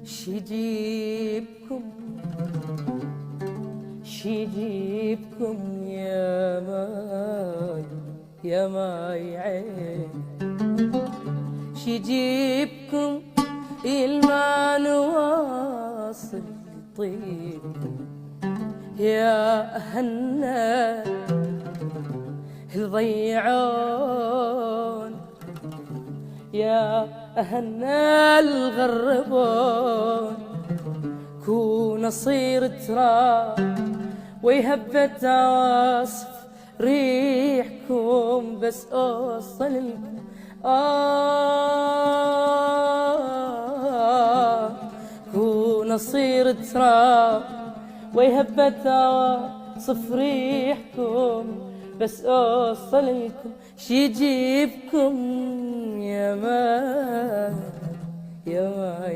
شيجيبكم شيجيبكم يا ماي يا ماي عين، شيجيبكم الما نواصل طيبكم يا أهلنا الضيعون، يا أهلنا الغربون، كون أصير تراب ويهبت عواصف ريحكم بس أوصل لكم. كون أصير تراب ويهبت عواصف ريحكم بس أوصل لكم. شيجيبكم يا ما يا ما